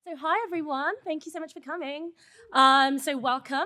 So hi everyone, thank you so much for coming. So welcome.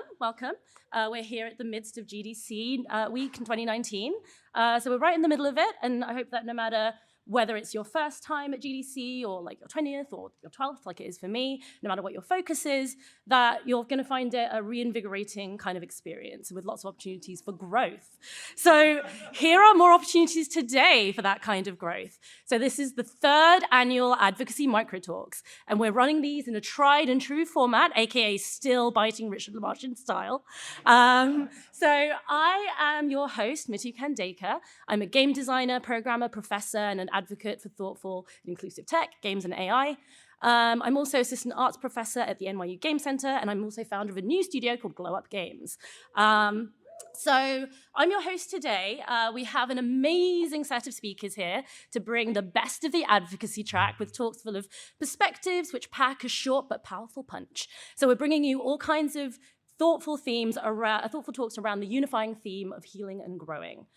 We're here at the midst of GDC week in 2019. So we're right in the middle of it, and I hope that no matter whether it's your first time at GDC or like your 20th or your 12th, like it is for me, no matter what your focus is, that you're gonna find it a reinvigorating kind of experience with lots of opportunities for growth. So here are more opportunities today for that kind of growth. So this is the third annual Advocacy Microtalks, and we're running these in a tried and true format, aka still biting Richard LaMarche style. So I am your host, Mitu Kandekar. I'm a game designer, programmer, professor, and an advocate for thoughtful and inclusive tech, games, and AI. I'm also assistant arts professor at the NYU Game Center, and I'm also founder of a new studio called Glow Up Games. So I'm your host today. We have an amazing set of speakers here to bring the best of the advocacy track with talks full of perspectives which pack a short but powerful punch. So we're bringing you all kinds of thoughtful talks around the unifying theme of healing and growing.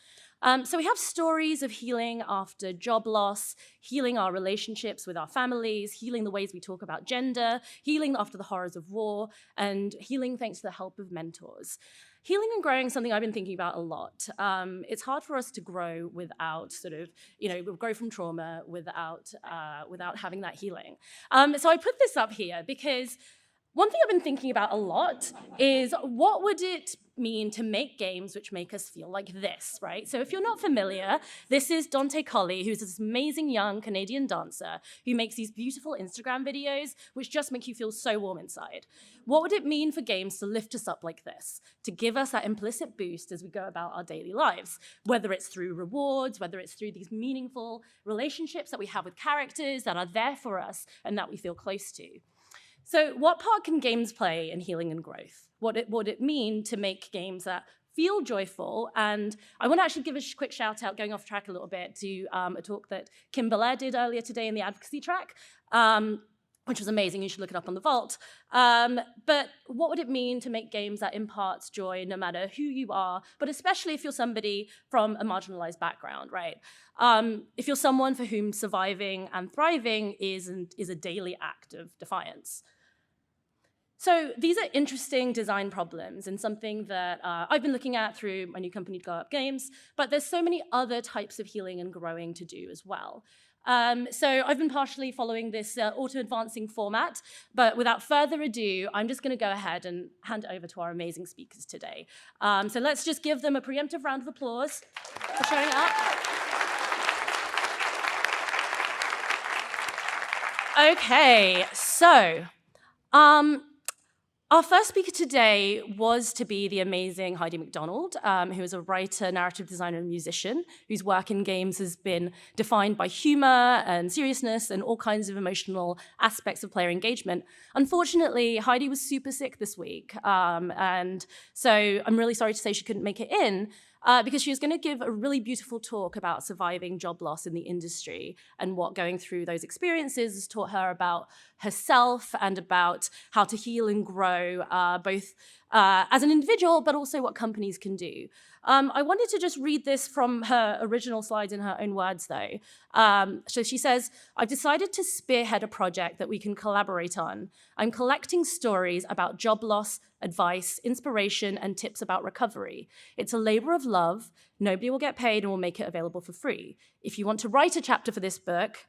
So we have stories of healing after job loss, healing our relationships with our families, healing the ways we talk about gender, healing after the horrors of war, and healing thanks to the help of mentors. Healing and growing is something I've been thinking about a lot. It's hard for us to grow without grow from trauma without having that healing. So I put this up here because one thing I've been thinking about a lot is what would it mean to make games which make us feel like this, right? So if you're not familiar, this is Dante Colley, who's this amazing young Canadian dancer who makes these beautiful Instagram videos which just make you feel so warm inside. What would it mean for games to lift us up like this, to give us that implicit boost as we go about our daily lives, whether it's through rewards, whether it's through these meaningful relationships that we have with characters that are there for us and that we feel close to? So what part can games play in healing and growth? What would it mean to make games that feel joyful? And I want to actually give a quick shout out, going off track a little bit, to a talk that Kim Belair did earlier today in the advocacy track, which was amazing. You should look it up on the Vault. But what would it mean to make games that imparts joy no matter who you are, but especially if you're somebody from a marginalized background, right? If you're someone for whom surviving and thriving is a daily act of defiance. So these are interesting design problems and something that I've been looking at through my new company, Glow Up Games, but there's so many other types of healing and growing to do as well. So I've been partially following this auto-advancing format, but without further ado, I'm just gonna go ahead and hand it over to our amazing speakers today. So let's just give them a preemptive round of applause for showing up. Okay, so, our first speaker today was to be the amazing Heidi McDonald, who is a writer, narrative designer, and musician, whose work in games has been defined by humor and seriousness and all kinds of emotional aspects of player engagement. Unfortunately, Heidi was super sick this week, and so I'm really sorry to say she couldn't make it in, because she was going to give a really beautiful talk about surviving job loss in the industry and what going through those experiences has taught her about herself and about how to heal and grow, both as an individual, but also what companies can do. I wanted to just read this from her original slides in her own words, though. So she says, "I've decided to spearhead a project that we can collaborate on. I'm collecting stories about job loss, advice, inspiration, and tips about recovery. It's a labor of love. Nobody will get paid and we'll make it available for free. If you want to write a chapter for this book,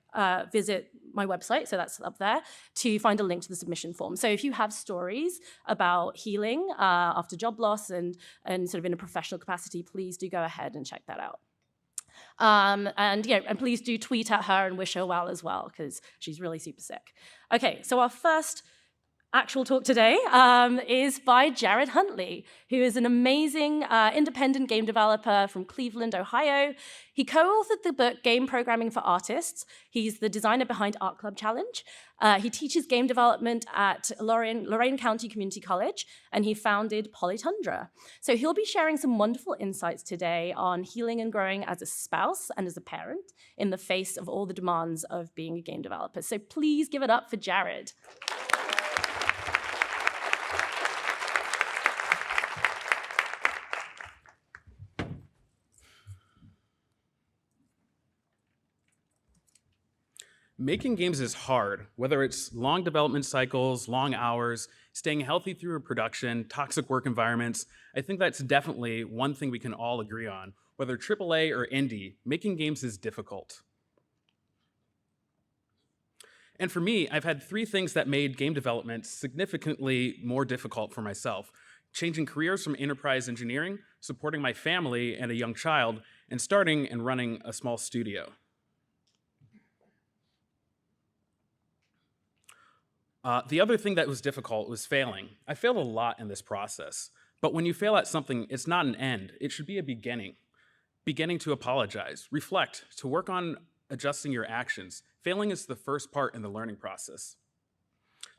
visit my website, so that's up there, to find a link to the submission form." So if you have stories about healing after job loss and sort of in a professional capacity, please do go ahead and check that out. And please do tweet at her and wish her well as well, because she's really super sick. Okay, so our first actual talk today is by Jared Huntley, who is an amazing independent game developer from Cleveland, Ohio. He co-authored the book Game Programming for Artists. He's the designer behind Art Club Challenge. He teaches game development at Lorain County Community College, and he founded Polytundra. So he'll be sharing some wonderful insights today on healing and growing as a spouse and as a parent in the face of all the demands of being a game developer. So please give it up for Jared. Making games is hard, whether it's long development cycles, long hours, staying healthy through a production, toxic work environments. I think that's definitely one thing we can all agree on. Whether AAA or indie, making games is difficult. And for me, I've had three things that made game development significantly more difficult for myself: changing careers from enterprise engineering, supporting my family and a young child, and starting and running a small studio. The other thing that was difficult was failing. I failed a lot in this process. But when you fail at something, it's not an end. It should be a beginning. Beginning to apologize, reflect, to work on adjusting your actions. Failing is the first part in the learning process.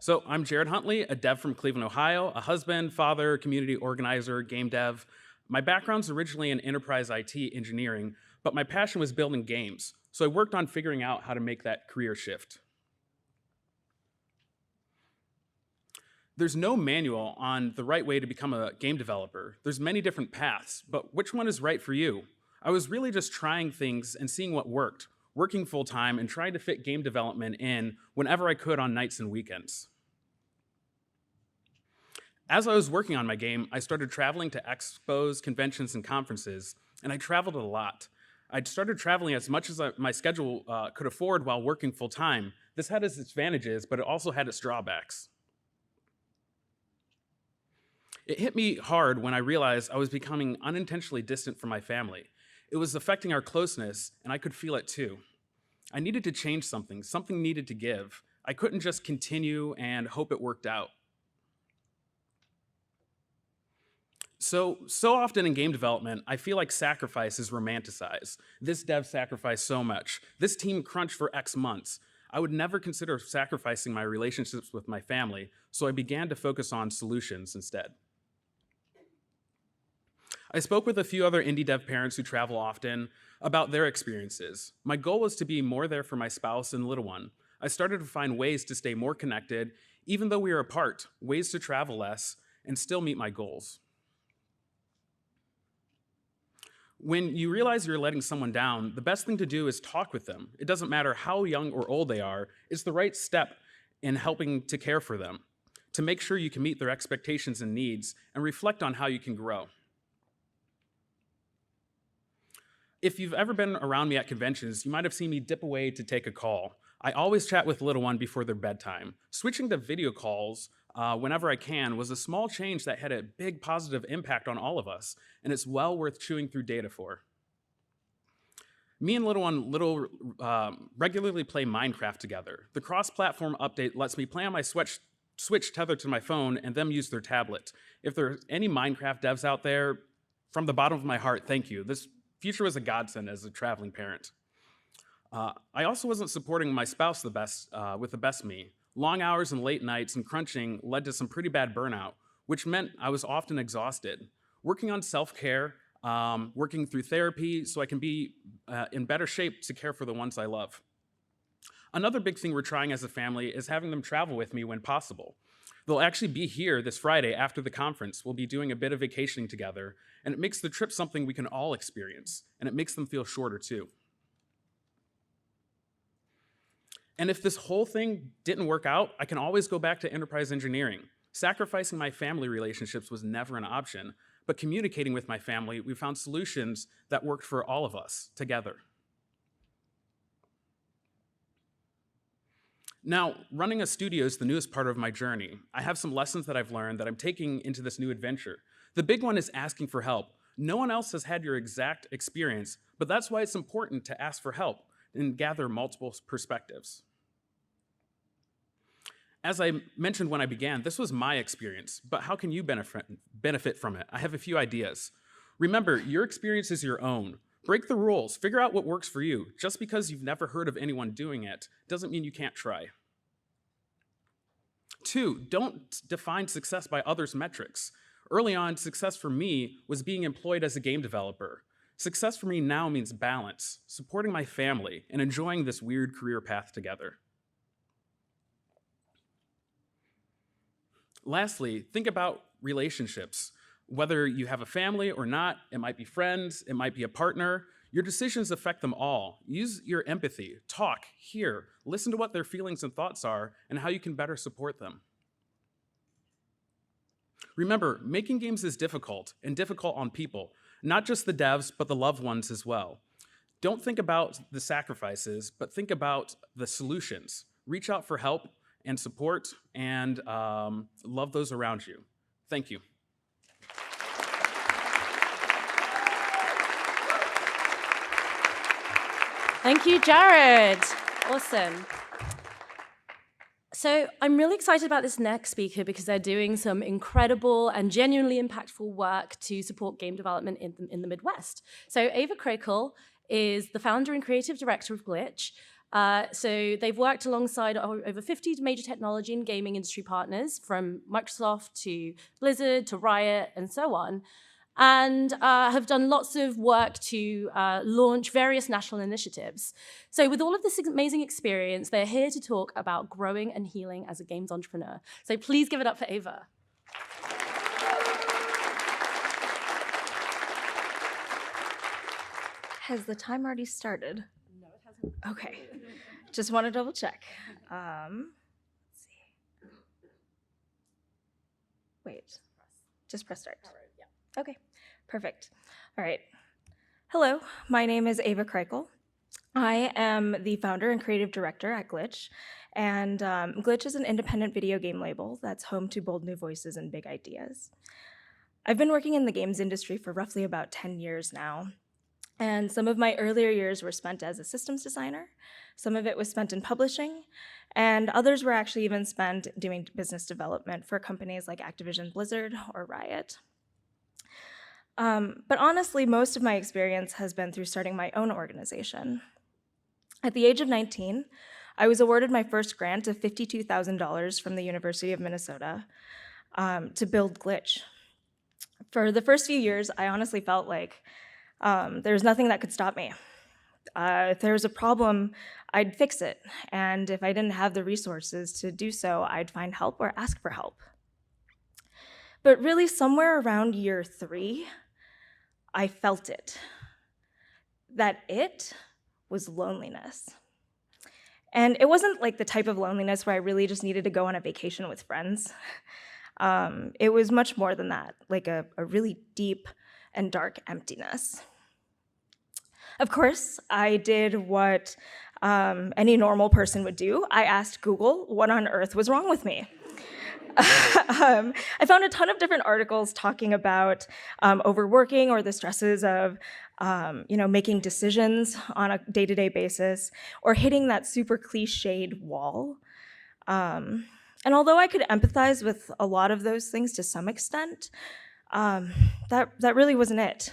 So I'm Jared Huntley, a dev from Cleveland, Ohio, a husband, father, community organizer, game dev. My background's originally in enterprise IT engineering, but my passion was building games. So I worked on figuring out how to make that career shift. There's no manual on the right way to become a game developer. There's many different paths, but which one is right for you? I was really just trying things and seeing what worked, working full-time and trying to fit game development in whenever I could on nights and weekends. As I was working on my game, I started traveling to expos, conventions, and conferences, and I traveled a lot. I'd started traveling as much as my schedule could afford while working full-time. This had its advantages, but it also had its drawbacks. It hit me hard when I realized I was becoming unintentionally distant from my family. It was affecting our closeness, and I could feel it too. I needed to change something. Something needed to give. I couldn't just continue and hope it worked out. So often in game development, I feel like sacrifice is romanticized. This dev sacrificed so much. This team crunched for X months. I would never consider sacrificing my relationships with my family, so I began to focus on solutions instead. I spoke with a few other indie dev parents who travel often about their experiences. My goal was to be more there for my spouse and little one. I started to find ways to stay more connected, even though we are apart, ways to travel less, and still meet my goals. When you realize you're letting someone down, the best thing to do is talk with them. It doesn't matter how young or old they are, it's the right step in helping to care for them, to make sure you can meet their expectations and needs, and reflect on how you can grow. If you've ever been around me at conventions, you might have seen me dip away to take a call. I always chat with little one before their bedtime. Switching to video calls whenever I can was a small change that had a big positive impact on all of us, and it's well worth chewing through data for. Me and little one regularly play Minecraft together. The cross-platform update lets me play on my Switch tethered to my phone and them use their tablet. If there are any Minecraft devs out there, from the bottom of my heart, thank you. This future was a godsend as a traveling parent. I also wasn't supporting my spouse with the best me. Long hours and late nights and crunching led to some pretty bad burnout, which meant I was often exhausted. Working on self-care, working through therapy so I can be in better shape to care for the ones I love. Another big thing we're trying as a family is having them travel with me when possible. They'll actually be here this Friday after the conference. We'll be doing a bit of vacationing together, and it makes the trip something we can all experience, and it makes them feel shorter too. And if this whole thing didn't work out, I can always go back to enterprise engineering. Sacrificing my family relationships was never an option, but communicating with my family, we found solutions that worked for all of us together. Now, running a studio is the newest part of my journey. I have some lessons that I've learned that I'm taking into this new adventure. The big one is asking for help. No one else has had your exact experience, but that's why it's important to ask for help and gather multiple perspectives. As I mentioned when I began, this was my experience, but how can you benefit from it? I have a few ideas. Remember, your experience is your own. Break the rules, figure out what works for you. Just because you've never heard of anyone doing it doesn't mean you can't try. 2, don't define success by others' metrics. Early on, success for me was being employed as a game developer. Success for me now means balance, supporting my family, and enjoying this weird career path together. Lastly, think about relationships. Whether you have a family or not, it might be friends, it might be a partner, Your decisions affect them all. Use your empathy, talk, hear, listen to what their feelings and thoughts are, and how you can better support them. Remember, making games is difficult, and difficult on people, not just the devs, but the loved ones as well. Don't think about the sacrifices, but think about the solutions. Reach out for help and support, and love those around you. Thank you. Thank you, Jared. Awesome. So I'm really excited about this next speaker because they're doing some incredible and genuinely impactful work to support game development in the Midwest. So Ava Krakel is the founder and creative director of Glitch. So they've worked alongside over 50 major technology and gaming industry partners, from Microsoft to Blizzard to Riot and so on, and have done lots of work to launch various national initiatives. So with all of this amazing experience, they're here to talk about growing and healing as a games entrepreneur. So please give it up for Ava. Has the time already started? No, it hasn't. Okay, just want to double check. Let's see. Wait, just press start. Yeah. Okay, perfect. All right. Hello, my name is Ava Krakel. I am the founder and creative director at Glitch, and Glitch is an independent video game label that's home to bold new voices and big ideas. I've been working in the games industry for roughly about 10 years now, and some of my earlier years were spent as a systems designer, some of it was spent in publishing, and others were actually even spent doing business development for companies like Activision Blizzard or Riot. But honestly, most of my experience has been through starting my own organization. At the age of 19, I was awarded my first grant of $52,000 from the University of Minnesota to build Glitch. For the first few years, I honestly felt like there was nothing that could stop me. If there was a problem, I'd fix it. And if I didn't have the resources to do so, I'd find help or ask for help. But really, somewhere around year 3, I felt it. That it was loneliness. And it wasn't like the type of loneliness where I really just needed to go on a vacation with friends. It was much more than that, like a really deep and dark emptiness. Of course, I did what any normal person would do. I asked Google what on earth was wrong with me. I found a ton of different articles talking about overworking or the stresses of making decisions on a day-to-day basis, or hitting that super cliched wall. And although I could empathize with a lot of those things to some extent, that really wasn't it.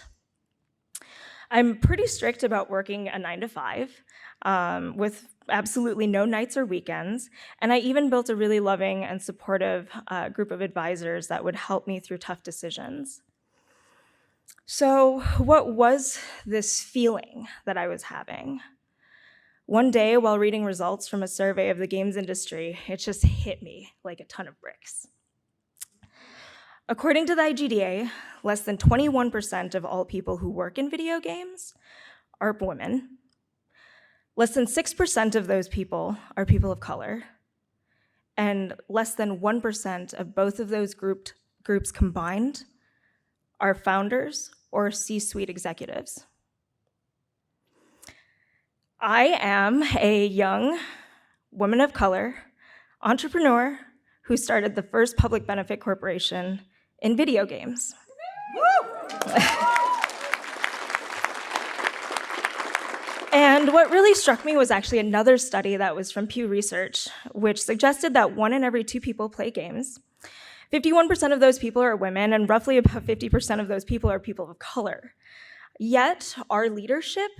I'm pretty strict about working a 9-to-5 with absolutely no nights or weekends, and I even built a really loving and supportive group of advisors that would help me through tough decisions. So what was this feeling that I was having? One day, while reading results from a survey of the games industry, it just hit me like a ton of bricks. According to the IGDA, less than 21% of all people who work in video games are women. Less than 6% of those people are people of color. And less than 1% of both of those groups combined are founders or C-suite executives. I am a young woman of color entrepreneur who started the first public benefit corporation in video games. And what really struck me was actually another study that was from Pew Research, which suggested that 1 in every 2 people play games. 51% of those people are women, and roughly about 50% of those people are people of color. Yet, our leadership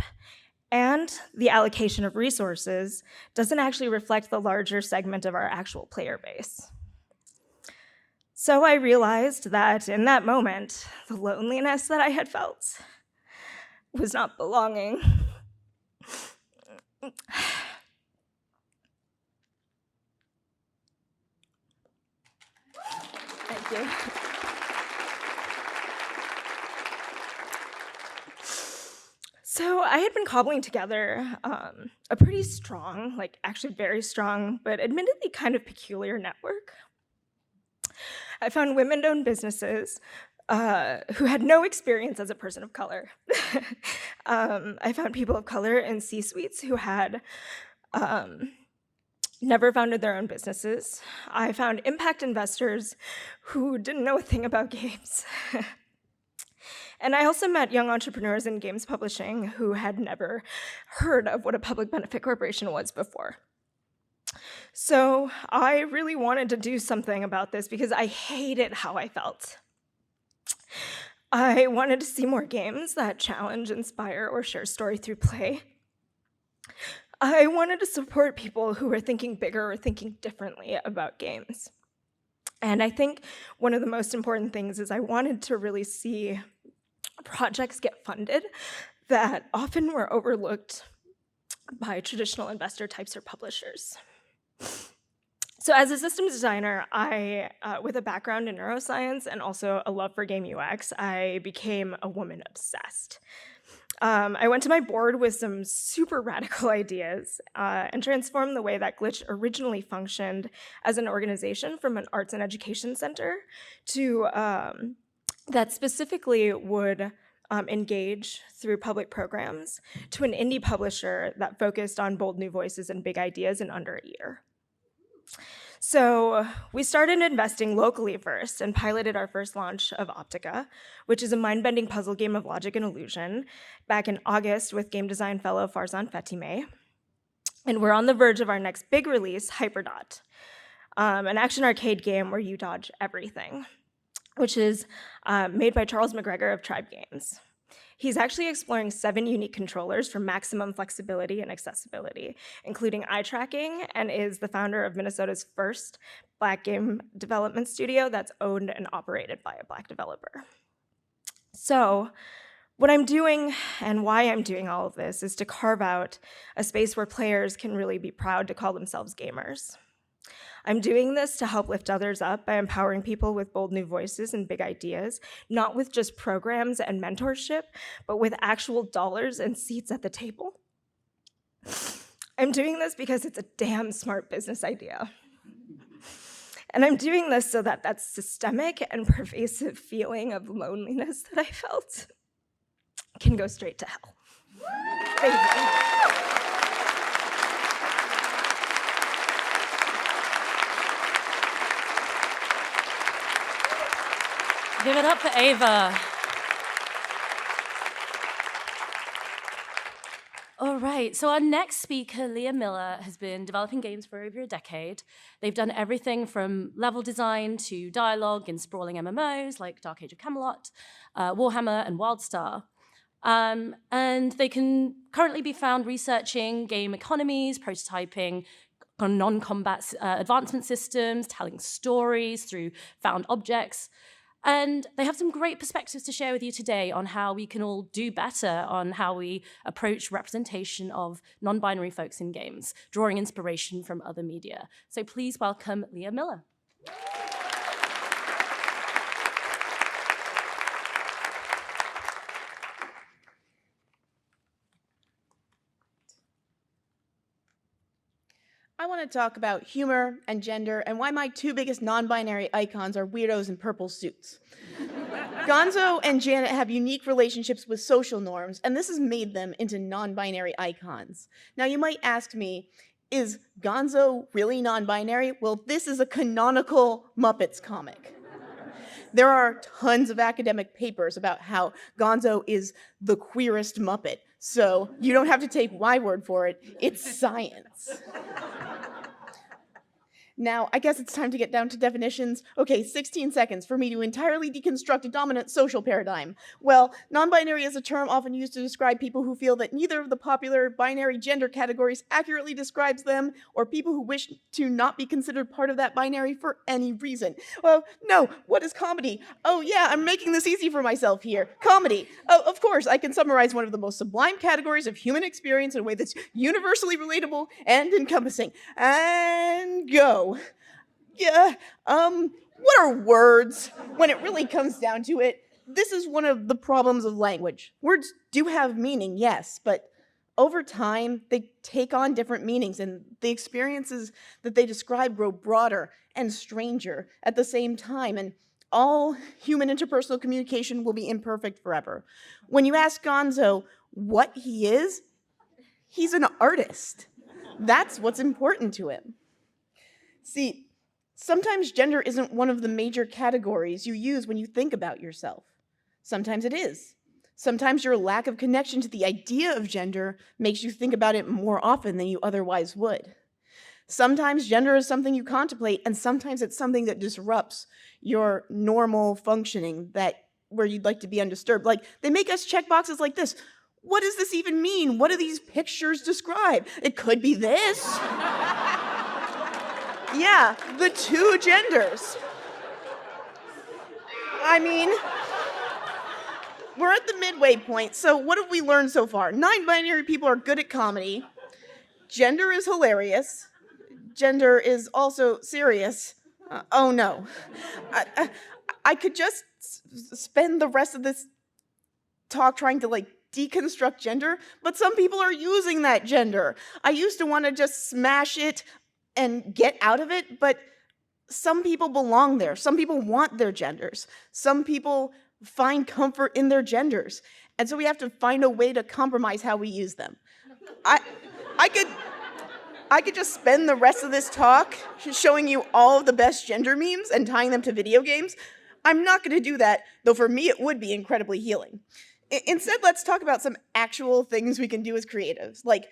and the allocation of resources doesn't actually reflect the larger segment of our actual player base. So I realized that in that moment, the loneliness that I had felt was not belonging. Thank you. So I had been cobbling together a pretty strong, like actually very strong, but admittedly kind of peculiar network. I found women-owned businesses who had no experience as a person of color. I found people of color in C-suites who had never founded their own businesses. I found impact investors who didn't know a thing about games. And I also met young entrepreneurs in games publishing who had never heard of what a public benefit corporation was before. So I really wanted to do something about this because I hated how I felt. I wanted to see more games that challenge, inspire, or share story through play. I wanted to support people who were thinking bigger or thinking differently about games. And I think one of the most important things is I wanted to really see projects get funded that often were overlooked by traditional investor types or publishers. So as a systems designer, with a background in neuroscience and also a love for game UX, I became a woman obsessed. I went to my board with some super radical ideas and transformed the way that Glitch originally functioned as an organization from an arts and education center to that specifically would engage through public programs to an indie publisher that focused on bold new voices and big ideas in under a year. So we started investing locally first and piloted our first launch of Optica, which is a mind-bending puzzle game of logic and illusion, back in August with game design fellow Farzan Fatime. And we're on the verge of our next big release, Hyperdot, an action arcade game where you dodge everything, which is made by Charles McGregor of Tribe Games. He's actually exploring 7 unique controllers for maximum flexibility and accessibility, including eye tracking, and is the founder of Minnesota's first Black game development studio that's owned and operated by a Black developer. So what I'm doing and why I'm doing all of this is to carve out a space where players can really be proud to call themselves gamers. I'm doing this to help lift others up by empowering people with bold new voices and big ideas, not with just programs and mentorship, but with actual dollars and seats at the table. I'm doing this because it's a damn smart business idea. And I'm doing this so that systemic and pervasive feeling of loneliness that I felt can go straight to hell. Thank you. Give it up for Ava. All right, so our next speaker, Leah Miller, has been developing games for over a decade. They've done everything from level design to dialogue in sprawling MMOs like Dark Age of Camelot, Warhammer, and WildStar. And they can currently be found researching game economies, prototyping non-combat advancement systems, telling stories through found objects. And they have some great perspectives to share with you today on how we can all do better on how we approach representation of non-binary folks in games, drawing inspiration from other media. So please welcome Leah Miller. I want to talk about humor and gender and why my 2 biggest non-binary icons are weirdos in purple suits. Gonzo and Janet have unique relationships with social norms, and this has made them into non-binary icons. Now you might ask me, is Gonzo really non-binary? Well, this is a canonical Muppets comic. There are tons of academic papers about how Gonzo is the queerest Muppet, so you don't have to take my word for it, it's science. Now, I guess it's time to get down to definitions. Okay, 16 seconds for me to entirely deconstruct a dominant social paradigm. Well, non-binary is a term often used to describe people who feel that neither of the popular binary gender categories accurately describes them, or people who wish to not be considered part of that binary for any reason. Well, no, what is comedy? Oh yeah, I'm making this easy for myself here. Comedy. Oh, of course, I can summarize one of the most sublime categories of human experience in a way that's universally relatable and encompassing. And go. Yeah, what are words when it really comes down to it? this is one of the problems of language. Words do have meaning, yes, but over time, they take on different meanings, and the experiences that they describe grow broader and stranger at the same time, and all human interpersonal communication will be imperfect forever. When you ask Gonzo what he is, he's an artist. That's what's important to him. See, sometimes gender isn't one of the major categories you use when you think about yourself. Sometimes it is. Sometimes your lack of connection to the idea of gender makes you think about it more often than you otherwise would. Sometimes gender is something you contemplate, and sometimes it's something that disrupts your normal functioning where you'd like to be undisturbed. Like, they make us check boxes like this. What does this even mean? What do these pictures describe? It could be this. Yeah, the two genders. I mean, we're at the midway point, so what have we learned so far? Non-binary people are good at comedy. Gender is hilarious. Gender is also serious. Oh no. I could just spend the rest of this talk trying to deconstruct gender, but some people are using that gender. I used to want to just smash it and get out of it, but some people belong there. Some people want their genders. Some people find comfort in their genders. And so we have to find a way to compromise how we use them. I could just spend the rest of this talk showing you all of the best gender memes and tying them to video games. I'm not going to do that, though for me it would be incredibly healing. Instead, let's talk about some actual things we can do as creatives. Like,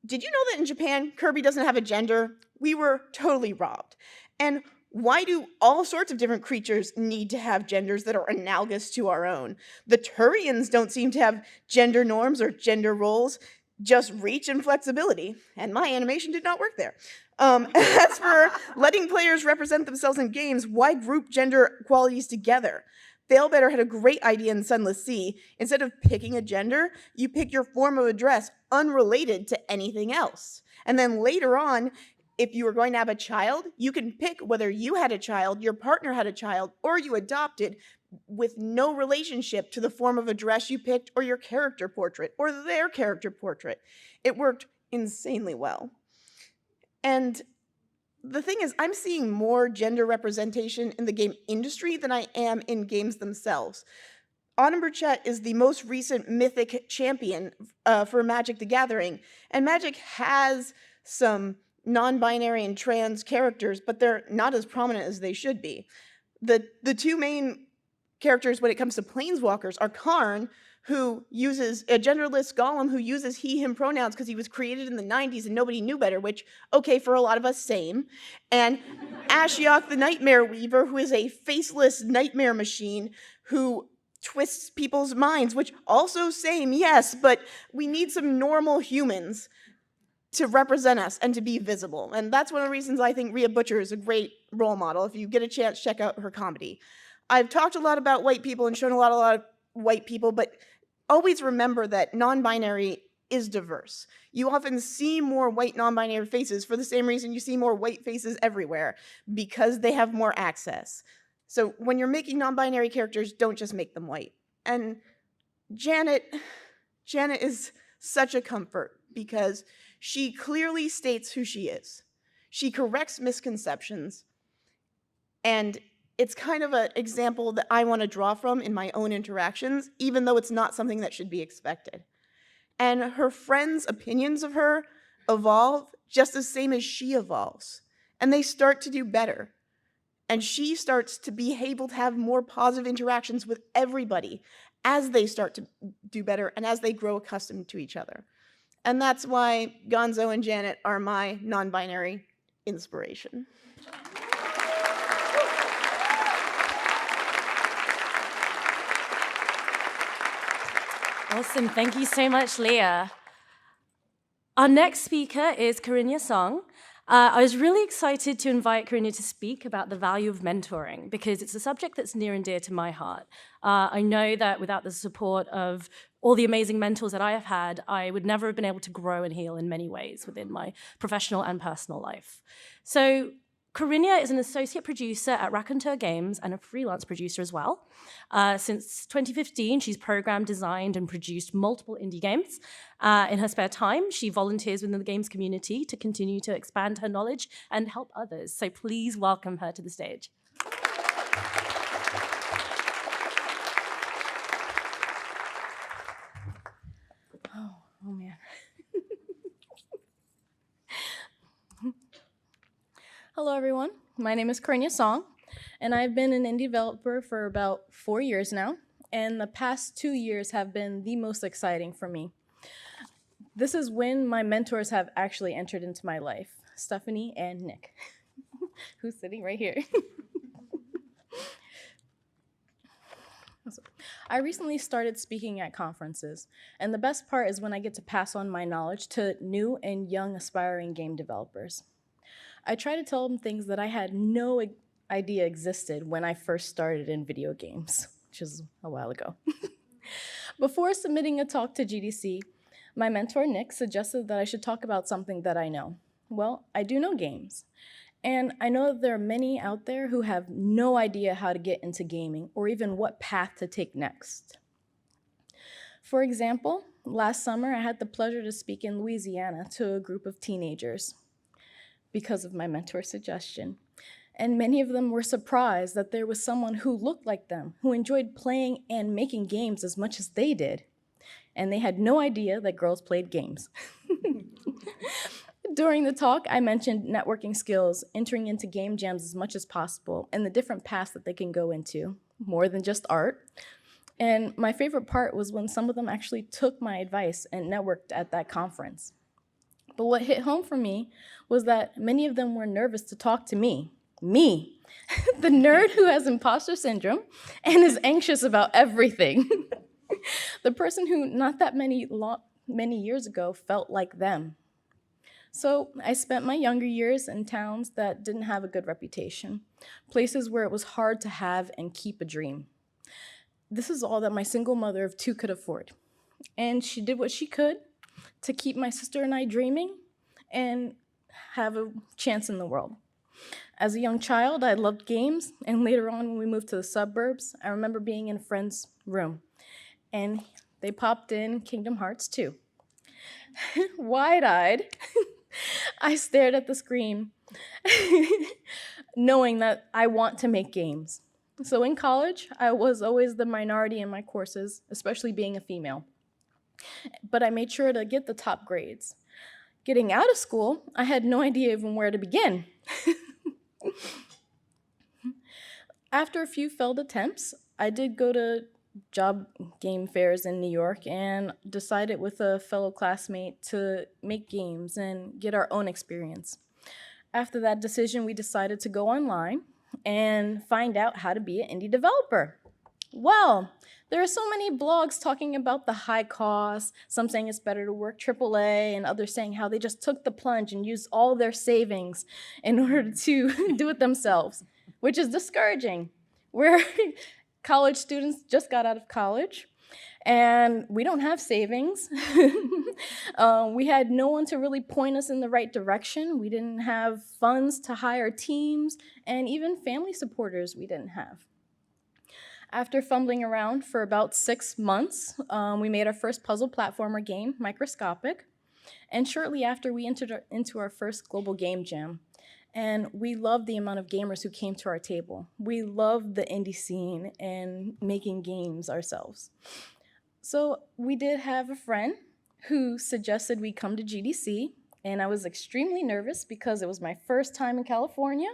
did you know that in Japan, Kirby doesn't have a gender? We were totally robbed. And why do all sorts of different creatures need to have genders that are analogous to our own? The Turians don't seem to have gender norms or gender roles, just reach and flexibility. And my animation did not work there. As for letting players represent themselves in games, why group gender qualities together? Failbetter had a great idea in Sunless Sea. Instead of picking a gender, you pick your form of address unrelated to anything else. And then later on, if you were going to have a child, you can pick whether you had a child, your partner had a child, or you adopted with no relationship to the form of address you picked or your character portrait or their character portrait. It worked insanely well. And the thing is, I'm seeing more gender representation in the game industry than I am in games themselves. Autumn Burchett is the most recent mythic champion for Magic the Gathering, and Magic has some non-binary and trans characters, but they're not as prominent as they should be. The two main characters when it comes to planeswalkers are Karn, who uses a genderless golem who uses he, him pronouns because he was created in the 90s and nobody knew better, which, okay, for a lot of us, same. And Ashiok the Nightmare Weaver, who is a faceless nightmare machine who twists people's minds, which also same, yes, but we need some normal humans to represent us and to be visible. And that's one of the reasons I think Rhea Butcher is a great role model. If you get a chance, check out her comedy. I've talked a lot about white people and shown a lot of white people, but always remember that non-binary is diverse. You often see more white non-binary faces for the same reason you see more white faces everywhere, because they have more access. So when you're making non-binary characters, don't just make them white. And Janet is such a comfort because she clearly states who she is. She corrects misconceptions, and it's kind of an example that I want to draw from in my own interactions, even though it's not something that should be expected. And her friends' opinions of her evolve just the same as she evolves. And they start to do better. And she starts to be able to have more positive interactions with everybody as they start to do better and as they grow accustomed to each other. And that's why Gonzo and Janet are my non-binary inspiration. Awesome. Thank you so much, Leah. Our next speaker is Karinya Song. I was really excited to invite Karinya to speak about the value of mentoring because it's a subject that's near and dear to my heart. I know that without the support of all the amazing mentors that I have had, I would never have been able to grow and heal in many ways within my professional and personal life. So Corinna is an associate producer at Raconteur Games and a freelance producer as well. Since 2015, she's programmed, designed, and produced multiple indie games. In her spare time, she volunteers within the games community to continue to expand her knowledge and help others. So please welcome her to the stage. Oh man. Hello, everyone. My name is Corinna Song, and I've been an indie developer for about 4 years now, and the past 2 years have been the most exciting for me. This is when my mentors have actually entered into my life, Stephanie and Nick, who's sitting right here. I recently started speaking at conferences, and the best part is when I get to pass on my knowledge to new and young aspiring game developers. I try to tell them things that I had no idea existed when I first started in video games, which is a while ago. Before submitting a talk to GDC, my mentor, Nick, suggested that I should talk about something that I know. Well, I do know games, and I know that there are many out there who have no idea how to get into gaming or even what path to take next. For example, last summer I had the pleasure to speak in Louisiana to a group of teenagers because of my mentor's suggestion. And many of them were surprised that there was someone who looked like them, who enjoyed playing and making games as much as they did. And they had no idea that girls played games. During the talk, I mentioned networking skills, entering into game jams as much as possible, and the different paths that they can go into, more than just art. And my favorite part was when some of them actually took my advice and networked at that conference. But what hit home for me was that many of them were nervous to talk to me, the nerd who has imposter syndrome and is anxious about everything, the person who not that many years ago felt like them. So I spent my younger years in towns that didn't have a good reputation, places where it was hard to have and keep a dream. This is all that my single mother of 2 could afford, and she did what she could to keep my sister and I dreaming and have a chance in the world. As a young child, I loved games, and later on when we moved to the suburbs, I remember being in a friend's room, and they popped in Kingdom Hearts 2. Wide-eyed, I stared at the screen, knowing that I want to make games. So in college, I was always the minority in my courses, especially being a female. But I made sure to get the top grades. Getting out of school, I had no idea even where to begin. After a few failed attempts, I did go to job game fairs in New York and decided with a fellow classmate to make games and get our own experience. After that decision, we decided to go online and find out how to be an indie developer. Well, there are so many blogs talking about the high costs, some saying it's better to work AAA, and others saying how they just took the plunge and used all their savings in order to do it themselves, which is discouraging. We're college students, just got out of college, and we don't have savings. We had no one to really point us in the right direction. We didn't have funds to hire teams, and even family supporters we didn't have. After fumbling around for about 6 months, we made our first puzzle platformer game, Microscopic, and shortly after we entered into our first global game jam. And we loved the amount of gamers who came to our table. We loved the indie scene and making games ourselves. So we did have a friend who suggested we come to GDC, and I was extremely nervous because it was my first time in California.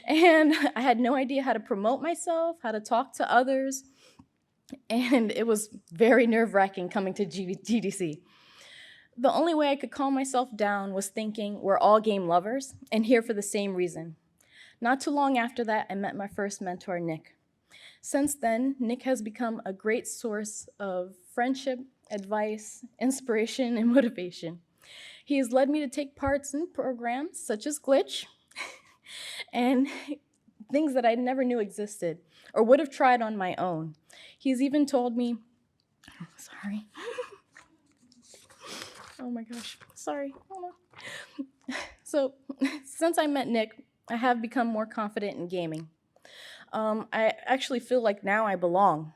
And I had no idea how to promote myself, how to talk to others, and it was very nerve-wracking coming to GDC. The only way I could calm myself down was thinking we're all game lovers and here for the same reason. Not too long after that, I met my first mentor, Nick. Since then, Nick has become a great source of friendship, advice, inspiration, and motivation. He has led me to take parts in programs such as Glitch, and things that I never knew existed or would have tried on my own. He's even told me, sorry. Oh my gosh, sorry, hold on. So since I met Nick, I have become more confident in gaming. I actually feel like now I belong.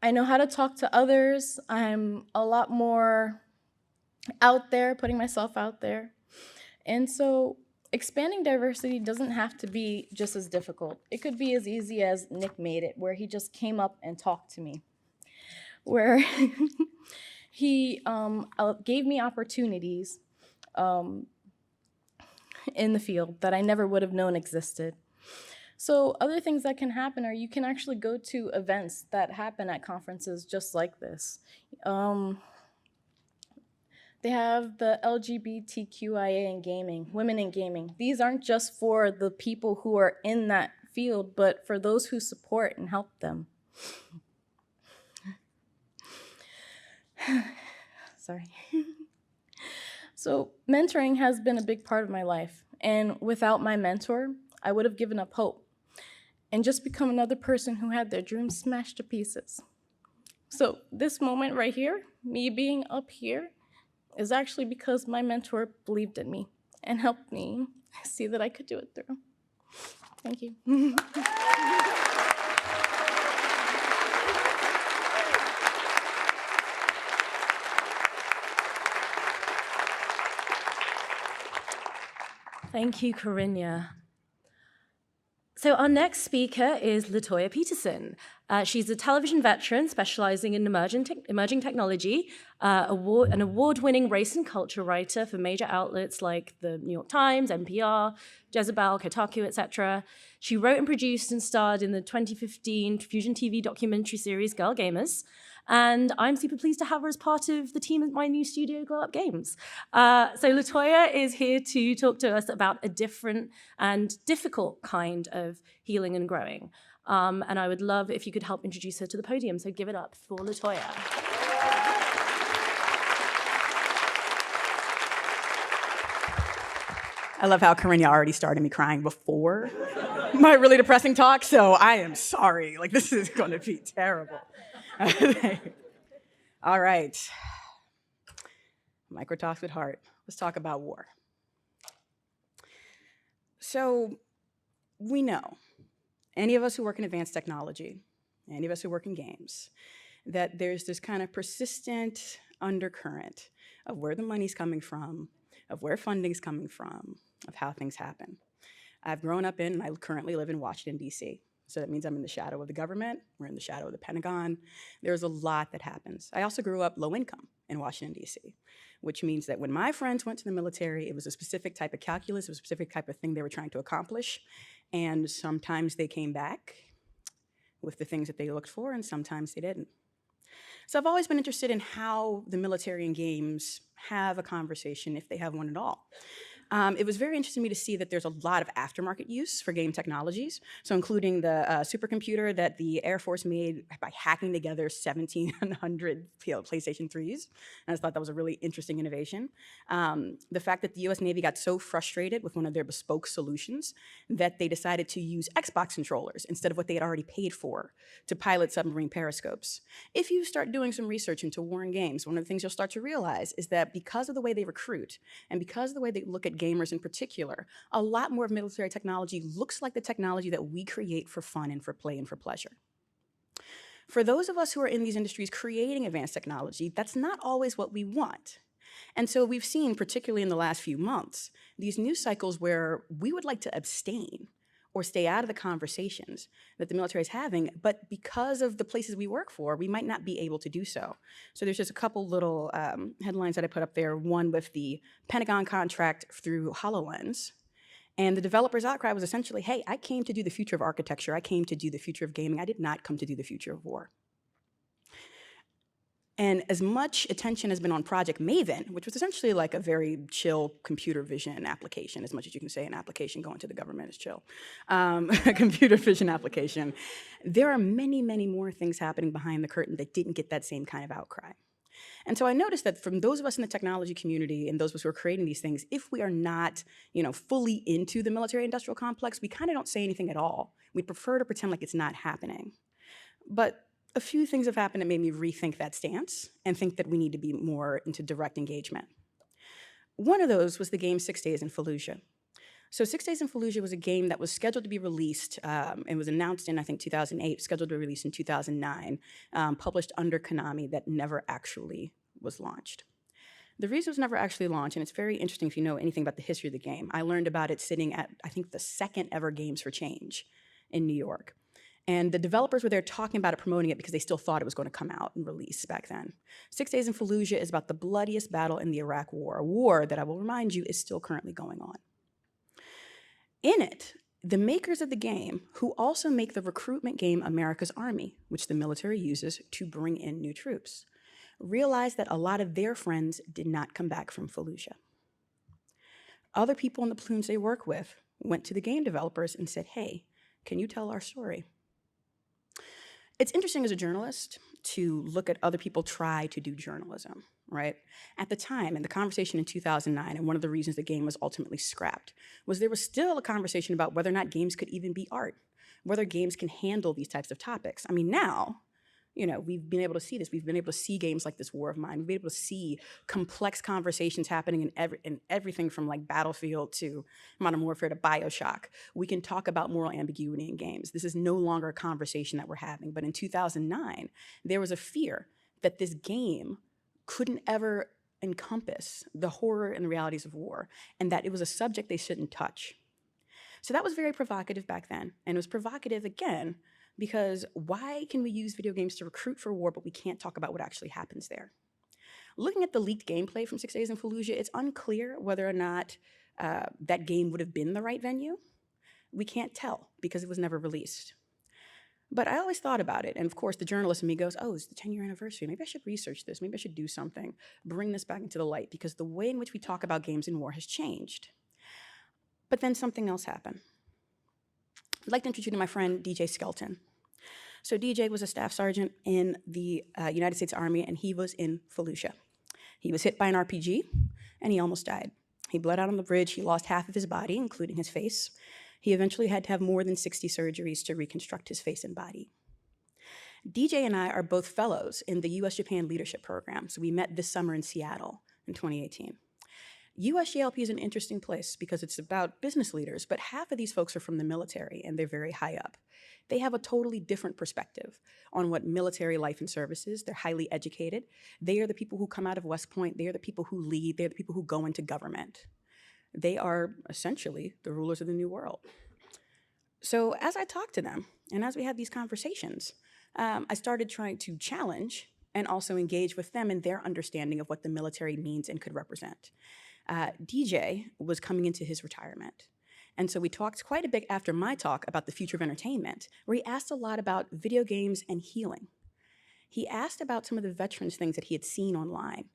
I know how to talk to others. I'm a lot more out there, putting myself out there. And so expanding diversity doesn't have to be just as difficult. It could be as easy as Nick made it, where he just came up and talked to me, where he gave me opportunities in the field that I never would have known existed. So other things that can happen are you can actually go to events that happen at conferences just like this. They have the LGBTQIA in gaming, women in gaming. These aren't just for the people who are in that field, but for those who support and help them. Sorry. So mentoring has been a big part of my life. And without my mentor, I would have given up hope and just become another person who had their dreams smashed to pieces. So this moment right here, me being up here, is actually because my mentor believed in me and helped me see that I could do it through. Thank you. Thank you, Corinna. So our next speaker is Latoya Peterson. She's a television veteran specializing in emerging technology, an award-winning race and culture writer for major outlets like the New York Times, NPR, Jezebel, Kotaku, etc. She wrote and produced and starred in the 2015 Fusion TV documentary series Girl Gamers. And I'm super pleased to have her as part of the team at my new studio, Glow Up Games. So Latoya is here to talk to us about a different and difficult kind of healing and growing. And I would love if you could help introduce her to the podium. So give it up for Latoya. I love how Corinna already started me crying before my really depressing talk, so I am sorry. Like, this is going to be terrible. All right. Microtalks with heart. Let's talk about war. So we know, any of us who work in advanced technology, any of us who work in games, that there's this kind of persistent undercurrent of where the money's coming from, of where funding's coming from, of how things happen. I've grown up in, and I currently live in Washington, D.C., so that means I'm in the shadow of the government. We're in the shadow of the Pentagon. There's a lot that happens. I also grew up low income in Washington, D.C., which means that when my friends went to the military, it was a specific type of calculus, it was a specific type of thing they were trying to accomplish. And sometimes they came back with the things that they looked for, and sometimes they didn't. So I've always been interested in how the military and games have a conversation, if they have one at all. It was very interesting to me to see that there's a lot of aftermarket use for game technologies, so including the supercomputer that the Air Force made by hacking together 1,700 PlayStation 3s. And I just thought that was a really interesting innovation. The fact that the US Navy got so frustrated with one of their bespoke solutions that they decided to use Xbox controllers instead of what they had already paid for to pilot submarine periscopes. If you start doing some research into war and games, one of the things you'll start to realize is that because of the way they recruit and because of the way they look at gamers in particular, a lot more of military technology looks like the technology that we create for fun and for play and for pleasure. For those of us who are in these industries creating advanced technology, that's not always what we want. And so we've seen, particularly in the last few months, these news cycles where we would like to abstain or stay out of the conversations that the military is having, but because of the places we work for, we might not be able to do so. So there's just a couple little headlines that I put up there, one with the Pentagon contract through HoloLens. And the developer's outcry was essentially, hey, I came to do the future of architecture, I came to do the future of gaming, I did not come to do the future of war. And as much attention has been on Project Maven, which was essentially like a very chill computer vision application, as much as you can say an application going to the government is chill, a computer vision application, there are many, many more things happening behind the curtain that didn't get that same kind of outcry. And so I noticed that from those of us in the technology community and those of us who are creating these things, if we are not, fully into the military-industrial complex, we kind of don't say anything at all. We prefer to pretend like it's not happening. But a few things have happened that made me rethink that stance and think that we need to be more into direct engagement. One of those was the game 6 Days in Fallujah. So 6 Days in Fallujah was a game that was scheduled to be released. It was announced in, I think, 2008, scheduled to be released in 2009, published under Konami, that never actually was launched. The reason it was never actually launched, and it's very interesting if you know anything about the history of the game, I learned about it sitting at, I think, the second ever Games for Change in New York. And the developers were there talking about it, promoting it, because they still thought it was going to come out and release back then. 6 Days in Fallujah is about the bloodiest battle in the Iraq War, a war that I will remind you is still currently going on. In it, the makers of the game, who also make the recruitment game America's Army, which the military uses to bring in new troops, realized that a lot of their friends did not come back from Fallujah. Other people in the platoons they work with went to the game developers and said, hey, can you tell our story? It's interesting as a journalist to look at other people try to do journalism, right? At the time, in the conversation in 2009, and one of the reasons the game was ultimately scrapped, was there was still a conversation about whether or not games could even be art, whether games can handle these types of topics. I mean, now, you know, we've been able to see this. We've been able to see games like this War of Mine. We've been able to see complex conversations happening in everything from like Battlefield to Modern Warfare to BioShock. We can talk about moral ambiguity in games. This is no longer a conversation that we're having. But in 2009, there was a fear that this game couldn't ever encompass the horror and the realities of war, and that it was a subject they shouldn't touch. So that was very provocative back then. And it was provocative again, because why can we use video games to recruit for war, but we can't talk about what actually happens there? Looking at the leaked gameplay from 6 Days in Fallujah, it's unclear whether or not that game would have been the right venue. We can't tell because it was never released. But I always thought about it, and of course the journalist in me goes, oh, it's the 10-year anniversary. Maybe I should research this. Maybe I should do something, bring this back into the light, because the way in which we talk about games in war has changed. But then something else happened. I'd like to introduce you to my friend, DJ Skelton. So DJ was a staff sergeant in the United States Army, and he was in Fallujah. He was hit by an RPG, and he almost died. He bled out on the bridge. He lost half of his body, including his face. He eventually had to have more than 60 surgeries to reconstruct his face and body. DJ and I are both fellows in the US-Japan Leadership Program, so we met this summer in Seattle in 2018. USJLP is an interesting place because it's about business leaders, but half of these folks are from the military and they're very high up. They have a totally different perspective on what military life and service is. They're highly educated. They are the people who come out of West Point. They are the people who lead. They're the people who go into government. They are essentially the rulers of the new world. So as I talked to them and as we had these conversations, I started trying to challenge and also engage with them in their understanding of what the military means and could represent. DJ was coming into his retirement. And so we talked quite a bit after my talk about the future of entertainment, where he asked a lot about video games and healing. He asked about some of the veterans things that he had seen online,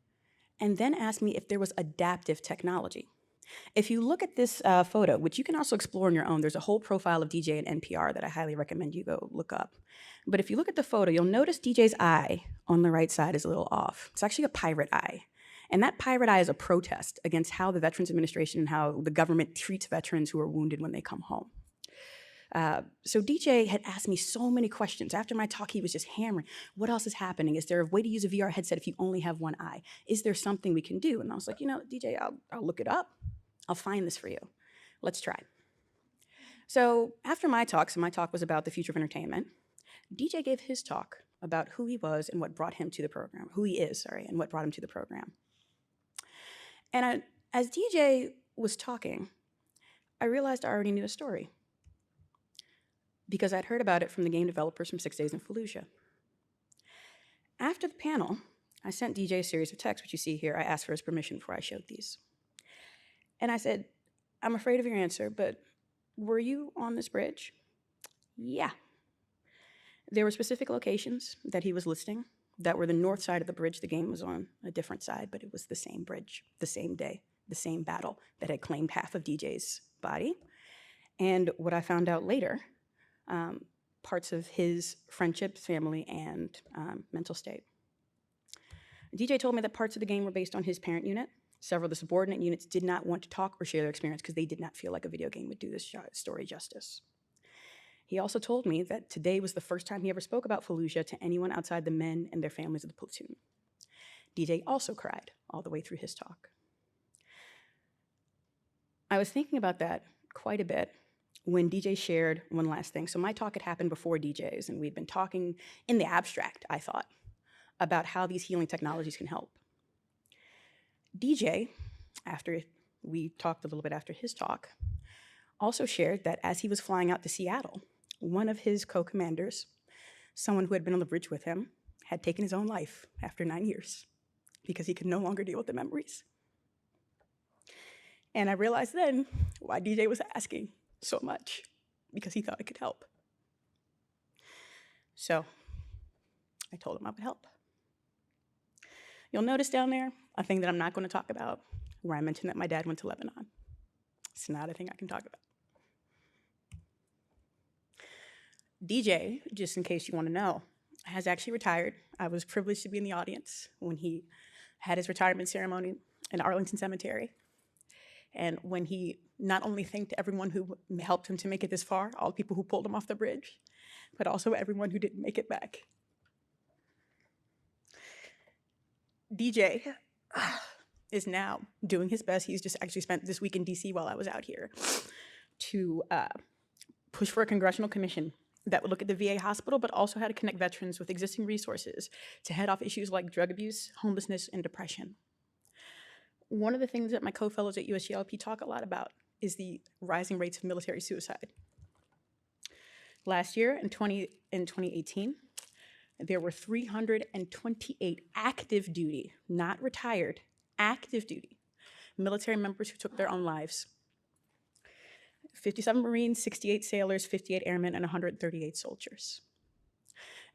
and then asked me if there was adaptive technology. If you look at this photo, which you can also explore on your own, there's a whole profile of DJ and NPR that I highly recommend you go look up. But if you look at the photo, you'll notice DJ's eye on the right side is a little off. It's actually a pirate eye. And that pirate eye is a protest against how the Veterans Administration and how the government treats veterans who are wounded when they come home. So DJ had asked me so many questions. After my talk, he was just hammering. What else is happening? Is there a way to use a VR headset if you only have one eye? Is there something we can do? And I was like, you know, DJ, I'll look it up. I'll find this for you. Let's try. So after my talk, so my talk was about the future of entertainment, DJ gave his talk about who he was and what brought him to the program, who he is, sorry, and what brought him to the program. And as DJ was talking, I realized I already knew a story because I'd heard about it from the game developers from 6 Days in Fallujah. After the panel, I sent DJ a series of texts, which you see here. I asked for his permission before I showed these. And I said, I'm afraid of your answer, but were you on this bridge? Yeah. There were specific locations that he was listing that were the north side of the bridge. The game was on a different side, but it was the same bridge, the same day, the same battle that had claimed half of DJ's body. And what I found out later, parts of his friendships, family, and mental state. DJ told me that parts of the game were based on his parent unit. Several of the subordinate units did not want to talk or share their experience because they did not feel like a video game would do this story justice. He also told me that today was the first time he ever spoke about Fallujah to anyone outside the men and their families of the platoon. DJ also cried all the way through his talk. I was thinking about that quite a bit when DJ shared one last thing. So my talk had happened before DJ's, and we'd been talking in the abstract, I thought, about how these healing technologies can help. DJ, after we talked a little bit after his talk, also shared that as he was flying out to Seattle, one of his co-commanders, someone who had been on the bridge with him, had taken his own life after 9 years because he could no longer deal with the memories. And I realized then why DJ was asking so much, because he thought it could help. So I told him I would help. You'll notice down there a thing that I'm not going to talk about, where I mentioned that my dad went to Lebanon. It's not a thing I can talk about. DJ, just in case you want to know, has actually retired. I was privileged to be in the audience when he had his retirement ceremony in Arlington Cemetery. And when he not only thanked everyone who helped him to make it this far, all the people who pulled him off the bridge, but also everyone who didn't make it back. DJ is now doing his best. He's just actually spent this week in DC while I was out here to push for a congressional commission that would look at the VA hospital, but also how to connect veterans with existing resources to head off issues like drug abuse, homelessness, and depression. One of the things that my co-fellows at USGLP talk a lot about is the rising rates of military suicide. Last year, in 2018, there were 328 active duty, not retired, active duty military members who took their own lives. 57 Marines, 68 sailors, 58 airmen, and 138 soldiers.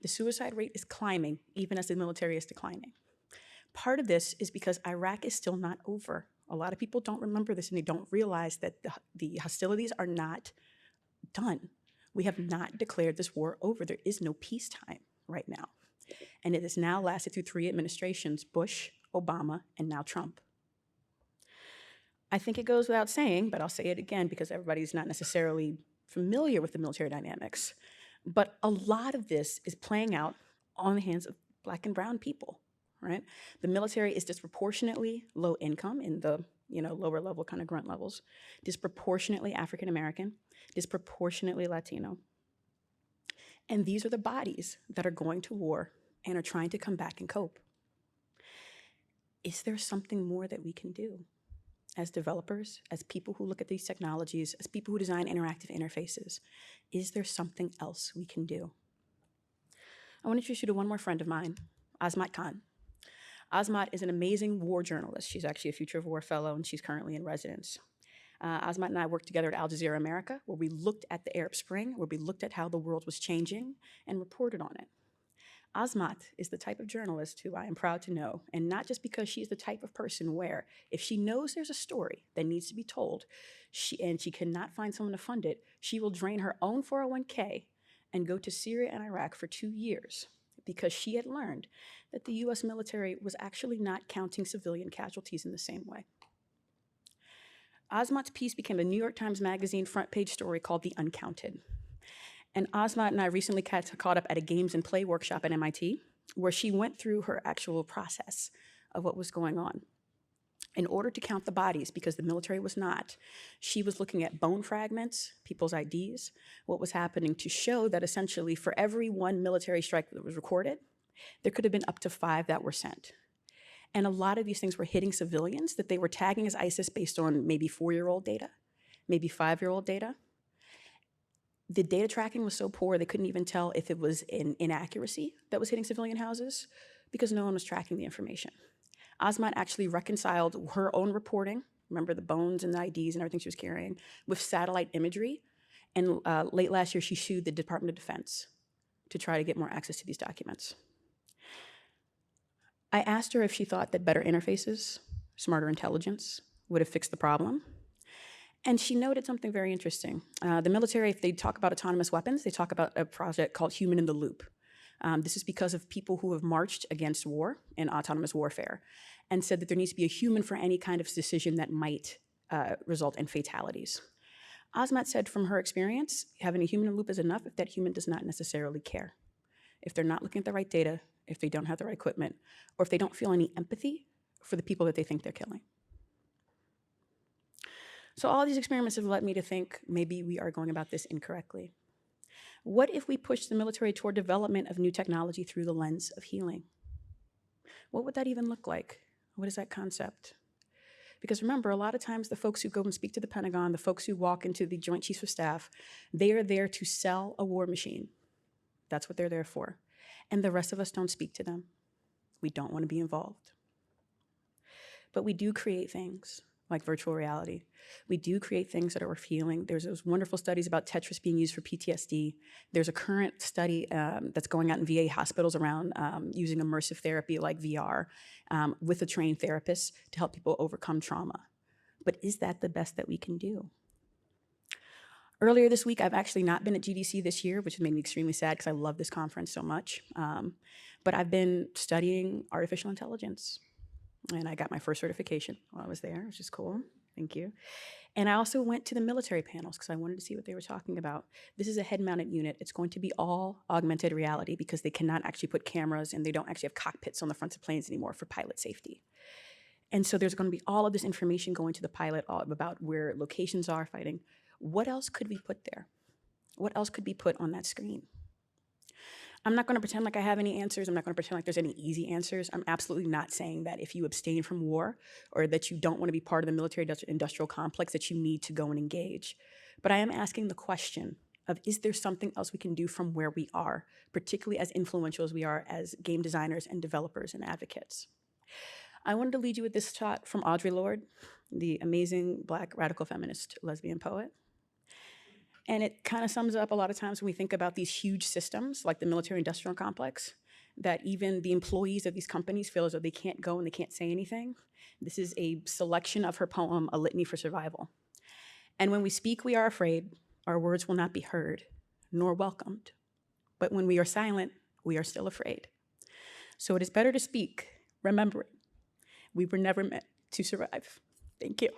The suicide rate is climbing, even as the military is declining. Part of this is because Iraq is still not over. A lot of people don't remember this, and they don't realize that the hostilities are not done. We have not declared this war over. There is no peacetime right now. And it has now lasted through 3 administrations, Bush, Obama, and now Trump. I think it goes without saying, but I'll say it again because everybody's not necessarily familiar with the military dynamics. But a lot of this is playing out on the hands of Black and brown people, right? The military is disproportionately low income in the lower level kind of grunt levels, disproportionately African American, disproportionately Latino. And these are the bodies that are going to war and are trying to come back and cope. Is there something more that we can do as developers, as people who look at these technologies, as people who design interactive interfaces? Is there something else we can do? I want to introduce you to one more friend of mine, Azmat Khan. Azmat is an amazing war journalist. She's actually a Future of War Fellow, and she's currently in residence. Azmat and I worked together at Al Jazeera America, where we looked at the Arab Spring, where we looked at how the world was changing and reported on it. Azmat is the type of journalist who I am proud to know, and not just because she's the type of person where if she knows there's a story that needs to be told, and she cannot find someone to fund it, she will drain her own 401k and go to Syria and Iraq for 2 years because she had learned that the US military was actually not counting civilian casualties in the same way. Azmat's piece became a New York Times Magazine front page story called The Uncounted. And Azmat and I recently caught up at a games and play workshop at MIT, where she went through her actual process of what was going on. In order to count the bodies, because the military was not, she was looking at bone fragments, people's IDs, what was happening to show that essentially for every 1 military strike that was recorded, there could have been up to 5 that were sent. And a lot of these things were hitting civilians that they were tagging as ISIS based on maybe 4-year-old data, maybe 5-year-old data. The data tracking was so poor, they couldn't even tell if it was an inaccuracy that was hitting civilian houses because no one was tracking the information. Azmat actually reconciled her own reporting, remember the bones and the IDs and everything she was carrying, with satellite imagery. And late last year, she sued the Department of Defense to try to get more access to these documents. I asked her if she thought that better interfaces, smarter intelligence, would have fixed the problem. And she noted something very interesting. The military, if they talk about autonomous weapons, they talk about a project called Human in the Loop. This is because of people who have marched against war and autonomous warfare and said that there needs to be a human for any kind of decision that might result in fatalities. Azmat said from her experience, having a human in the loop is enough if that human does not necessarily care. If they're not looking at the right data, if they don't have the right equipment, or if they don't feel any empathy for the people that they think they're killing. So all these experiments have led me to think maybe we are going about this incorrectly. What if we push the military toward development of new technology through the lens of healing? What would that even look like? What is that concept? Because remember, a lot of times the folks who go and speak to the Pentagon, the folks who walk into the Joint Chiefs of Staff, they are there to sell a war machine. That's what they're there for. And the rest of us don't speak to them. We don't want to be involved. But we do create things like virtual reality. We do create things that are worth healing. There's those wonderful studies about Tetris being used for PTSD. There's a current study that's going out in VA hospitals around using immersive therapy like VR with a trained therapist to help people overcome trauma. But is that the best that we can do? Earlier this week, I've actually not been at GDC this year, which has made me extremely sad because I love this conference so much. But I've been studying artificial intelligence. And I got my first certification while I was there, which is cool. Thank you. And I also went to the military panels because I wanted to see what they were talking about. This is a head-mounted unit. It's going to be all augmented reality because they cannot actually put cameras and they don't actually have cockpits on the fronts of planes anymore for pilot safety. And so there's going to be all of this information going to the pilot about where locations are fighting. What else could we put there? What else could be put on that screen? I'm not going to pretend like I have any answers. I'm not going to pretend like there's any easy answers. I'm absolutely not saying that if you abstain from war or that you don't want to be part of the military industrial complex that you need to go and engage. But I am asking the question of, is there something else we can do from where we are, particularly as influential as we are as game designers and developers and advocates? I wanted to lead you with this shot from Audre Lorde, the amazing Black radical feminist lesbian poet. And it kind of sums up a lot of times when we think about these huge systems like the military-industrial complex, that even the employees of these companies feel as though they can't go and they can't say anything. This is a selection of her poem, A Litany for Survival. And when we speak, we are afraid. Our words will not be heard, nor welcomed. But when we are silent, we are still afraid. So it is better to speak, remembering we were never meant to survive. Thank you.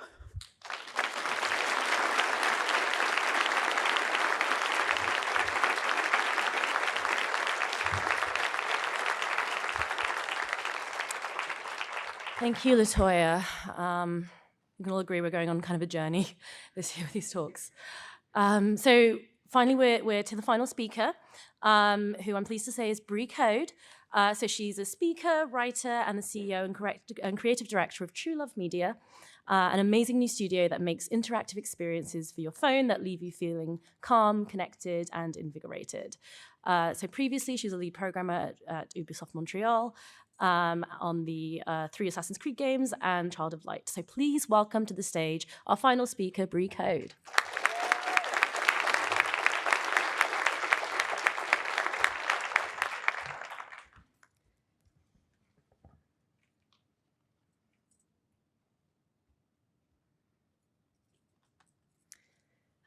Thank you, LaToya. You can all agree we're going on kind of a journey this year with these talks. So finally, we're to the final speaker, who I'm pleased to say is Bree Code. So she's a speaker, writer, and the CEO and creative director of True Love Media, an amazing new studio that makes interactive experiences for your phone that leave you feeling calm, connected, and invigorated. So previously, she was a lead programmer at Ubisoft Montreal, on the 3 Assassin's Creed games and Child of Light. So please welcome to the stage our final speaker, Bree Code.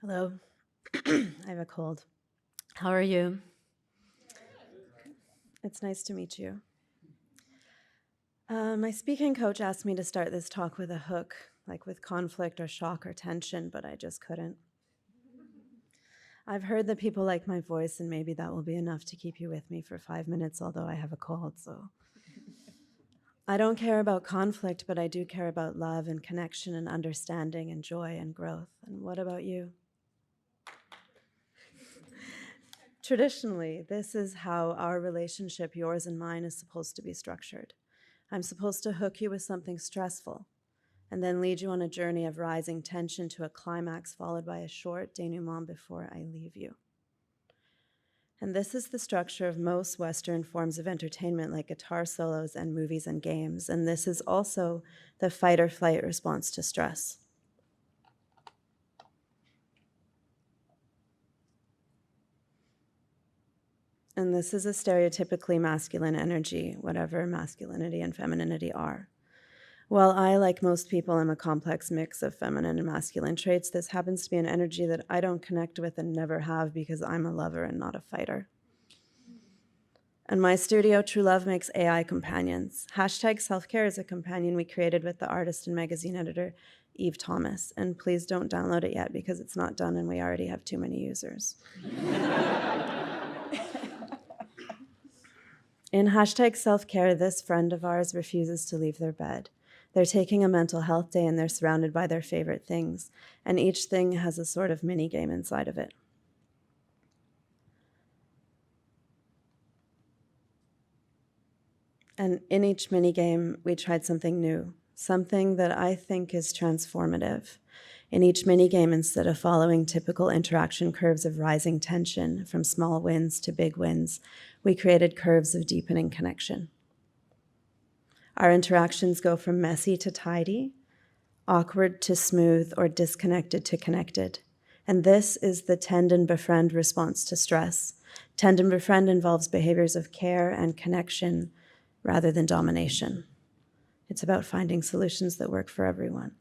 Hello. I have a cold. How are you? It's nice to meet you. My speaking coach asked me to start this talk with a hook, like with conflict or shock or tension, but I just couldn't. I've heard that people like my voice, and maybe that will be enough to keep you with me for 5 minutes, although I have a cold, so. I don't care about conflict, but I do care about love and connection and understanding and joy and growth. And what about you? Traditionally, this is how our relationship, yours and mine, is supposed to be structured. I'm supposed to hook you with something stressful and then lead you on a journey of rising tension to a climax followed by a short denouement before I leave you. And this is the structure of most Western forms of entertainment like guitar solos and movies and games. And this is also the fight or flight response to stress. And this is a stereotypically masculine energy, whatever masculinity and femininity are. While I, like most people, am a complex mix of feminine and masculine traits, this happens to be an energy that I don't connect with and never have because I'm a lover and not a fighter. And my studio, True Love, makes AI companions. #selfcare is a companion we created with the artist and magazine editor, Eve Thomas. And please don't download it yet because it's not done and we already have too many users. In #selfcare, this friend of ours refuses to leave their bed. They're taking a mental health day and they're surrounded by their favorite things. And each thing has a sort of mini game inside of it. And in each mini game, we tried something new, something that I think is transformative. In each mini game, instead of following typical interaction curves of rising tension from small wins to big wins, we created curves of deepening connection. Our interactions go from messy to tidy, awkward to smooth, or disconnected to connected. And this is the tend and befriend response to stress. Tend and befriend involves behaviors of care and connection rather than domination. It's about finding solutions that work for everyone.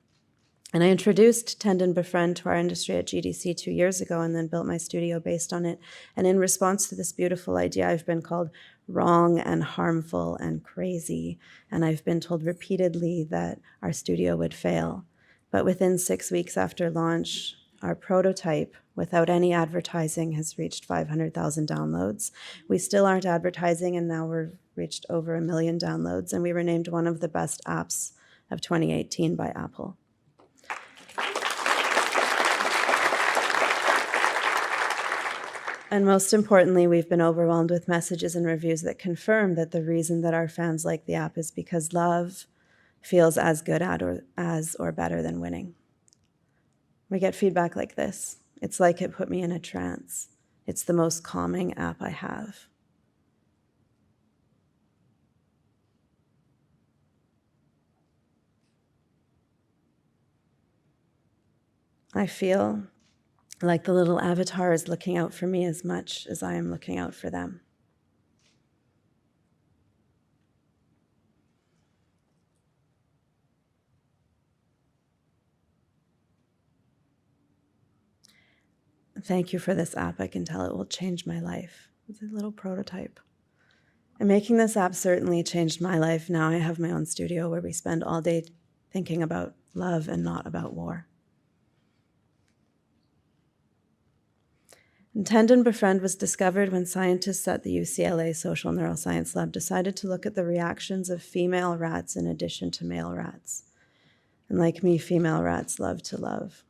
And I introduced Tend and Befriend to our industry at GDC 2 years ago and then built my studio based on it. And in response to this beautiful idea, I've been called wrong and harmful and crazy. And I've been told repeatedly that our studio would fail. But within 6 weeks after launch, our prototype, without any advertising, has reached 500,000 downloads. We still aren't advertising, and now we've reached over 1 million downloads. And we were named one of the best apps of 2018 by Apple. And most importantly, we've been overwhelmed with messages and reviews that confirm that the reason that our fans like the app is because love feels as good at or better than winning. We get feedback like this. It's like it put me in a trance. It's the most calming app I have. I feel like the little avatar is looking out for me as much as I am looking out for them. Thank you for this app. I can tell it will change my life. It's a little prototype. And making this app certainly changed my life. Now I have my own studio where we spend all day thinking about love and not about war. Tend and Befriend was discovered when scientists at the UCLA Social Neuroscience Lab decided to look at the reactions of female rats in addition to male rats. And like me, female rats love to love.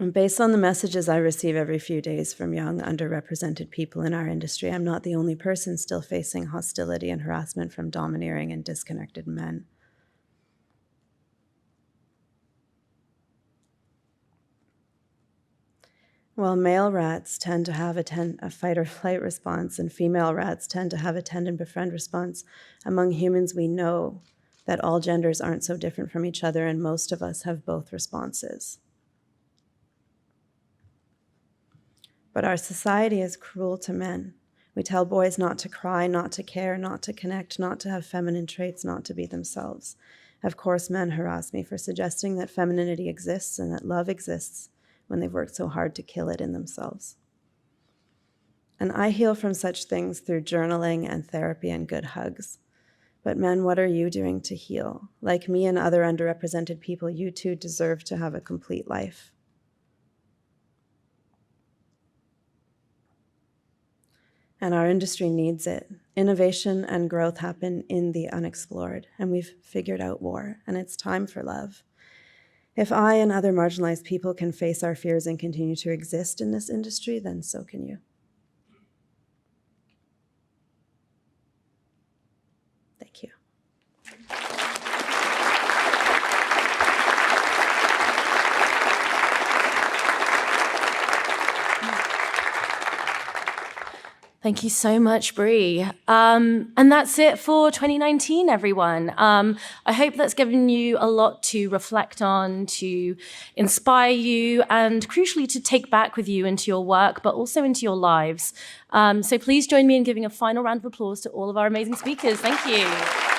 And based on the messages I receive every few days from young, underrepresented people in our industry, I'm not the only person still facing hostility and harassment from domineering and disconnected men. While male rats tend to have a fight or flight response and female rats tend to have a tend and befriend response, among humans we know that all genders aren't so different from each other and most of us have both responses. But our society is cruel to men. We tell boys not to cry, not to care, not to connect, not to have feminine traits, not to be themselves. Of course, men harass me for suggesting that femininity exists and that love exists when they've worked so hard to kill it in themselves. And I heal from such things through journaling and therapy and good hugs. But men, what are you doing to heal? Like me and other underrepresented people, you too deserve to have a complete life. And our industry needs it. Innovation and growth happen in the unexplored, and we've figured out war, and it's time for love. If I and other marginalized people can face our fears and continue to exist in this industry, then so can you. Thank you. Thank you so much, Bree. And that's it for 2019, everyone. I hope that's given you a lot to reflect on, to inspire you, and crucially to take back with you into your work, but also into your lives. So please join me in giving a final round of applause to all of our amazing speakers. Thank you.